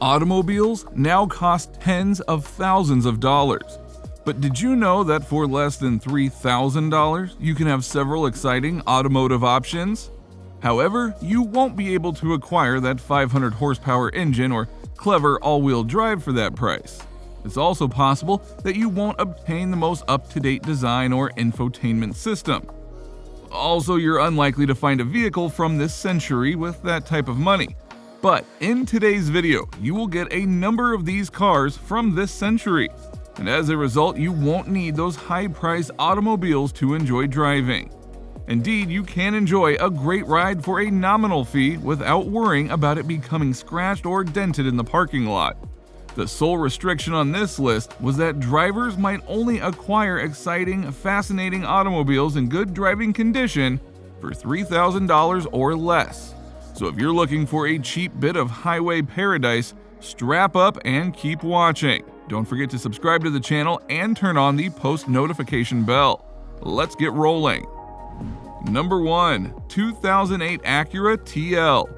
Automobiles now cost tens of thousands of dollars. But did you know that for less than $3,000, you can have several exciting automotive options? However, you won't be able to acquire that 500 horsepower engine or clever all-wheel drive for that price. It's also possible that you won't obtain the most up-to-date design or infotainment system. Also, you're unlikely to find a vehicle from this century with that type of money. But in today's video, you will get a number of these cars from this century. And as a result, you won't need those high-priced automobiles to enjoy driving. Indeed, you can enjoy a great ride for a nominal fee without worrying about it becoming scratched or dented in the parking lot. The sole restriction on this list was that drivers might only acquire exciting, fascinating automobiles in good driving condition for $3,000 or less. So if you're looking for a cheap bit of highway paradise, strap up and keep watching. Don't forget to subscribe to the channel and turn on the post notification bell. Let's get rolling. Number 1. 2008 Acura TL.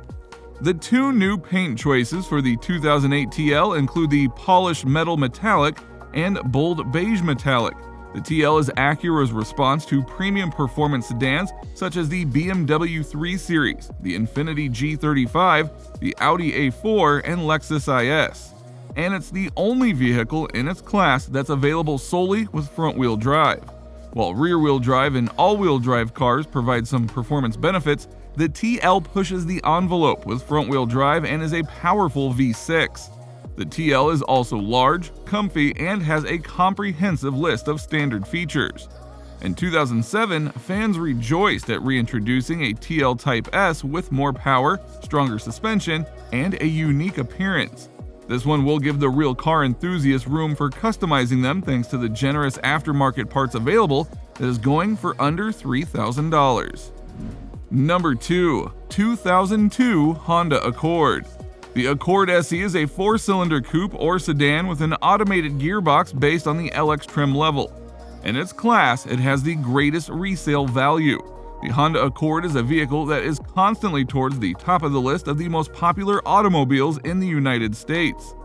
The two new paint choices for the 2008 TL include the polished metal metallic and bold beige metallic. The TL is Acura's response to premium performance sedans such as the BMW 3 Series, the Infiniti G35, the Audi A4, and Lexus ES. And it's the only vehicle in its class that's available solely with front-wheel drive. While rear-wheel drive and all-wheel drive cars provide some performance benefits, the TL pushes the envelope with front-wheel drive and is a powerful V6. The TL is also large, comfy, and has a comprehensive list of standard features. In 2007, fans rejoiced at reintroducing a TL Type S with more power, stronger suspension, and a unique appearance. This one will give the real car enthusiast room for customizing them thanks to the generous aftermarket parts available that is going for under $3,000. Number 2. 2002 Honda Accord. The Accord SE is a 4-cylinder coupe or sedan with an automated gearbox based on the LX trim level. In its class, it has the greatest resale value. The Honda Accord is a vehicle that is constantly towards the top of the list of the most popular automobiles in the United States.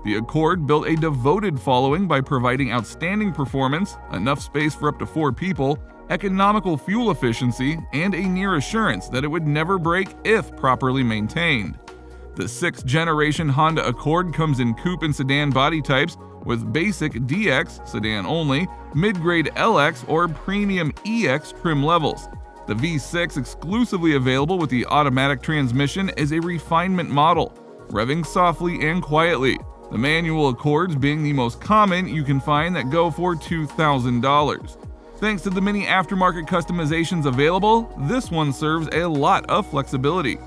The Accord built a devoted following by providing outstanding performance, enough space for up to 4 people, economical fuel efficiency, and a near assurance that it would never break if properly maintained. The 6th generation Honda Accord comes in coupe and sedan body types with basic DX, sedan only, mid-grade LX, or premium EX trim levels. The V6, exclusively available with the automatic transmission, is a refinement model, revving softly and quietly. The manual Accords being the most common you can find that go for $2,000. Thanks to the many aftermarket customizations available, this one serves a lot of flexibility.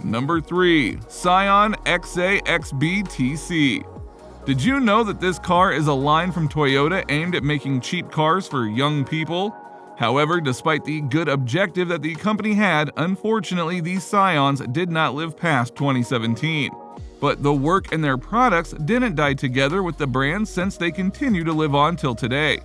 Number 3. Scion XB TC. Did you know that this car is a line from Toyota aimed at making cheap cars for young people? However, despite the good objective that the company had, unfortunately these Scions did not live past 2017. But the work and their products didn't die together with the brand since they continue to live on till today.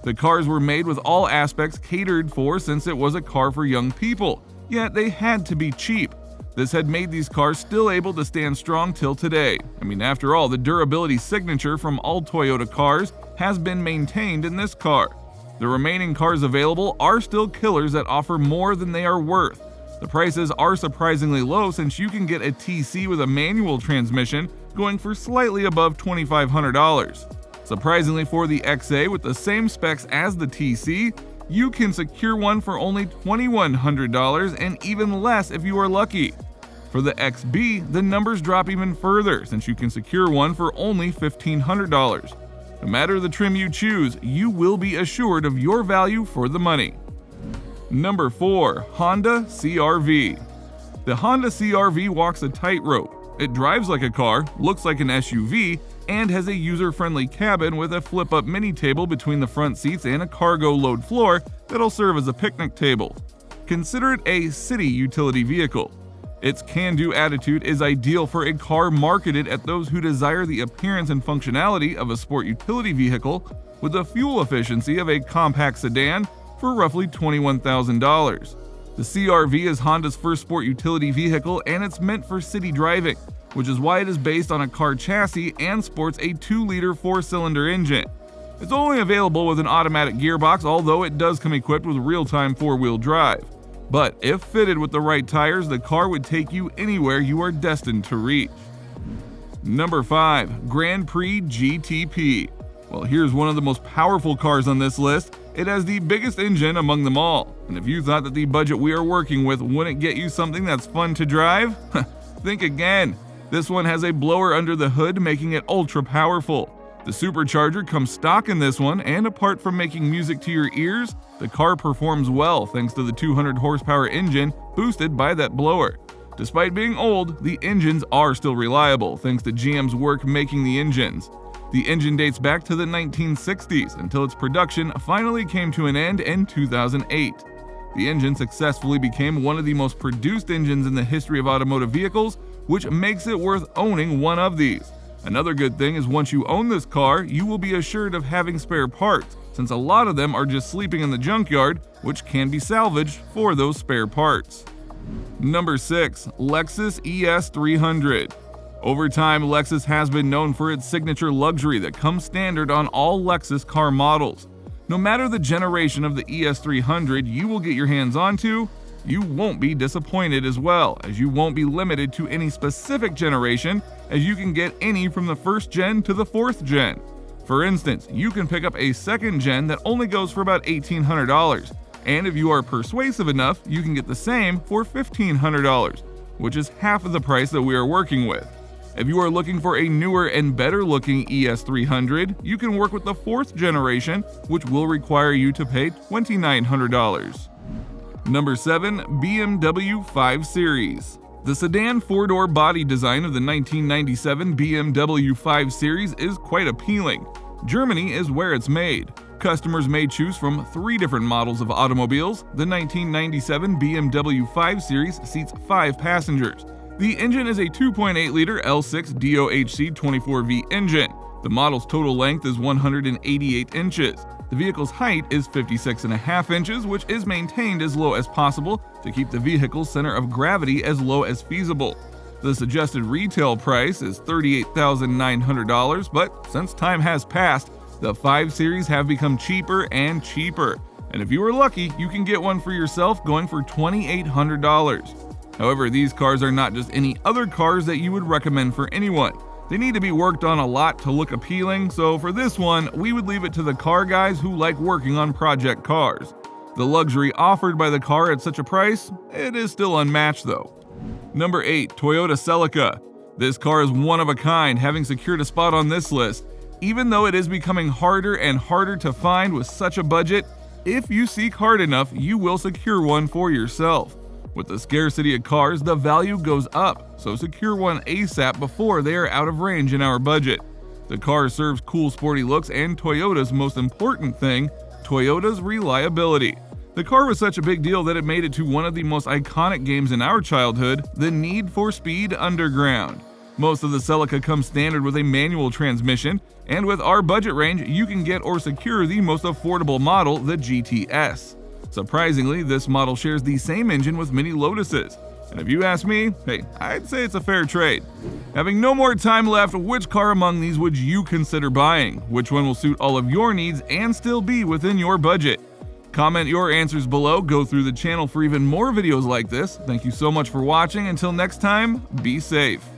The cars were made with all aspects catered for since it was a car for young people, yet they had to be cheap. This had made these cars still able to stand strong till today. I mean, after all, the durability signature from all Toyota cars has been maintained in this car. The remaining cars available are still killers that offer more than they are worth. The prices are surprisingly low since you can get a TC with a manual transmission going for slightly above $2,500. Surprisingly for the XA with the same specs as the TC, you can secure one for only $2,100 and even less if you are lucky. For the XB, the numbers drop even further since you can secure one for only $1,500. No matter the trim you choose, you will be assured of your value for the money. Number 4. Honda CR-V. The Honda CR-V walks a tightrope. It drives like a car, looks like an SUV, and has a user-friendly cabin with a flip-up mini table between the front seats and a cargo load floor that'll serve as a picnic table. Consider it a city utility vehicle. Its can-do attitude is ideal for a car marketed at those who desire the appearance and functionality of a sport utility vehicle with the fuel efficiency of a compact sedan for roughly $21,000. The CR-V is Honda's first sport utility vehicle and it's meant for city driving. which is why it is based on a car chassis and sports a 2-liter 4-cylinder engine. It's only available with an automatic gearbox, although it does come equipped with real-time 4-wheel drive. But if fitted with the right tires, the car would take you anywhere you are destined to reach. Number 5. Grand Prix GTP. Well, here's one of the most powerful cars on this list. It has the biggest engine among them all. And if you thought that the budget we are working with wouldn't get you something that's fun to drive, think again. This one has a blower under the hood, making it ultra powerful. The supercharger comes stock in this one, and apart from making music to your ears, the car performs well thanks to the 200 horsepower engine boosted by that blower. Despite being old, the engines are still reliable thanks to GM's work making the engines. The engine dates back to the 1960s until its production finally came to an end in 2008. The engine successfully became one of the most produced engines in the history of automotive vehicles, which makes it worth owning one of these. Another good thing is once you own this car, you will be assured of having spare parts, since a lot of them are just sleeping in the junkyard, which can be salvaged for those spare parts. Number 6. Lexus ES 300. Over time, Lexus has been known for its signature luxury that comes standard on all Lexus car models. No matter the generation of the ES 300 you will get your hands onto, you won't be disappointed, as well as you won't be limited to any specific generation, as you can get any from the 1st gen to the 4th gen. For instance, you can pick up a 2nd gen that only goes for about $1,800, and if you are persuasive enough, you can get the same for $1,500, which is half of the price that we are working with. If you are looking for a newer and better looking ES 300, you can work with the 4th generation, which will require you to pay $2,900. Number 7. BMW 5 Series. The sedan 4-door body design of the 1997 BMW 5 Series is quite appealing. Germany is where it's made. Customers may choose from 3 different models of automobiles. The 1997 BMW 5 Series seats 5 passengers. The engine is a 2.8-liter L6 DOHC 24V engine. The model's total length is 188 inches. The vehicle's height is 56.5 inches, which is maintained as low as possible to keep the vehicle's center of gravity as low as feasible. The suggested retail price is $38,900, but since time has passed, the 5 Series have become cheaper and cheaper. And if you are lucky, you can get one for yourself going for $2,800. However, these cars are not just any other cars that you would recommend for anyone. They need to be worked on a lot to look appealing, so for this one, we would leave it to the car guys who like working on project cars. The luxury offered by the car at such a price, it is still unmatched though. Number 8. Toyota Celica. This car is one of a kind, having secured a spot on this list. Even though it is becoming harder and harder to find with such a budget, if you seek hard enough, you will secure one for yourself. With the scarcity of cars, the value goes up, so secure one ASAP before they are out of range in our budget. The car serves cool sporty looks and Toyota's most important thing, Toyota's reliability. The car was such a big deal that it made it to one of the most iconic games in our childhood, the Need for Speed Underground. Most of the Celica comes standard with a manual transmission, and with our budget range, you can get or secure the most affordable model, the GTS. Surprisingly, this model shares the same engine with many Lotuses. And if you ask me, hey, I'd say it's a fair trade. Having no more time left, which car among these would you consider buying? Which one will suit all of your needs and still be within your budget? Comment your answers below, go through the channel for even more videos like this. Thank you so much for watching. Until next time, be safe.